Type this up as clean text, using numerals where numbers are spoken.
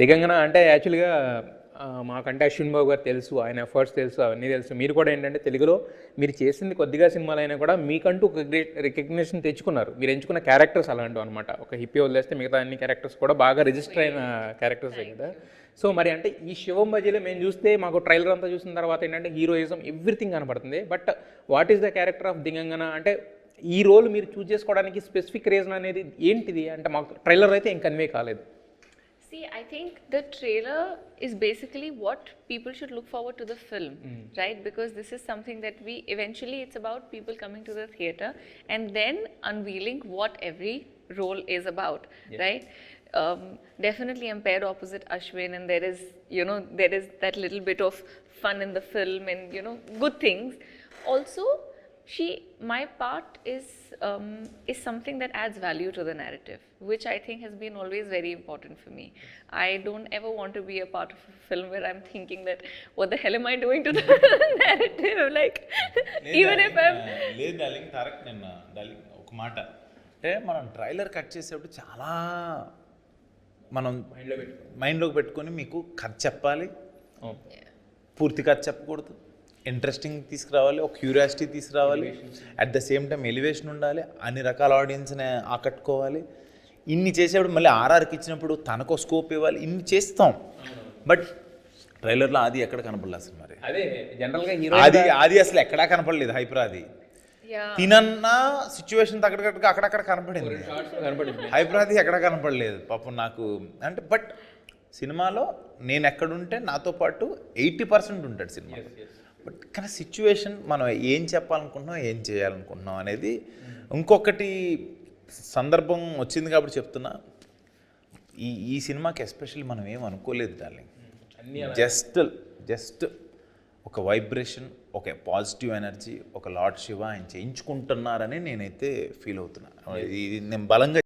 దిగంగన అంటే యాక్చువల్‌గా మాకంటే అశ్విన్ బాబు గారు తెలుసు. ఆయన ఎఫర్ట్స్ తెలుసు. అవన్నీ తెలుసు. మీరు కూడా ఏంటంటే తెలుగులో మీరు చేసింది కొద్దిగా సినిమాలైనా కూడా మీకంటూ ఒక గ్రేట్ రికగ్నిషన్ తెచ్చుకున్నారు. మీరు ఎంచుకున్న క్యారెక్టర్స్ అలాంటివన్నమాట. ఒక హిప్పీ వదిలేస్తే మిగతా అన్ని క్యారెక్టర్స్ కూడా బాగా రిజిస్టర్ అయిన క్యారెక్టర్సే కదా! సో, మరి అంటే ఈ 'శివం బజీలో' మేము చూస్తే మాకు ట్రైలర్ అంతా చూసిన తర్వాత ఏంటంటే హీరోయిజం ఎవ్రీథింగ్ కనపడుతుంది. But what is the character of Digangana అంటే ఈ రోల్ మీరు చూజ్ చేసుకోవడానికి స్పెసిఫిక్ రీజన్ అనేది ఏంటిది? అంటే మాకు ట్రైలర్ అయితే ఏం కన్వే కాలేదు. See, I think the trailer is basically what people should look forward to the film, right? Because this is something that eventually it's about people coming to the theater and then unveiling what every role is about, right? Definitely I'm paired opposite Ashwin and there is that little bit of fun in the film and, good things. Also, my part is something that adds value to the narrative, which I think has been always very important for me. I don't ever want to be a part of a film where I'm thinking that what the hell am I doing to the narrative, like even if I'm లేదు darling correct. నిన్న darling ఒక మాట అంటే మనం trailer cut చేసేటప్పుడు చాలా మనం మైండ్లోకి పెట్టుకొని మీకు కథ చెప్పాలి, పూర్తి కథ చెప్పకూడదు, ఇంట్రెస్టింగ్ తీసుకురావాలి, ఒక క్యూరియాసిటీ తీసుకురావాలి, at the same time elevation ఉండాలి, అన్ని రకాల ఆడియన్స్ని ఆకట్టుకోవాలి. ఇన్ని చేసేప్పుడు మళ్ళీ ఆర్ఆర్కి ఇచ్చినప్పుడు తనకో స్కోప్ ఇవ్వాలి, ఇన్ని చేస్తాం. బట్ ట్రైలర్లో అది ఎక్కడ కనపడలేదు అసలు. మరి అదే జనరల్‌గా అది అసలు ఎక్కడా కనపడలేదు. హైపరాది తినన్న సిచ్యువేషన్ తగ్గట్టుగా అక్కడక్కడ కనపడింది. హైపరాది ఎక్కడ కనపడలేదు పాపం నాకు. అంటే బట్ సినిమాలో నేను ఎక్కడుంటే నాతో పాటు 80% ఉంటాడు సినిమాలో. బట్ కానీ సిచ్యువేషన్ మనం ఏం చెప్పాలనుకుంటున్నాం, ఏం చేయాలనుకుంటున్నాం అనేది ఇంకొకటి సందర్భం వచ్చింది కాబట్టి చెప్తున్నా. ఈ సినిమాకి ఎస్పెషల్లీ మనం ఏం అనుకోలేదు డార్లింగ్. జస్ట్ ఒక వైబ్రేషన్, ఒక పాజిటివ్ ఎనర్జీ, ఒక లార్డ్ శివ ఆయన చేయించుకుంటున్నారని నేనైతే ఫీల్ అవుతున్నా. ఇది నేను బలంగా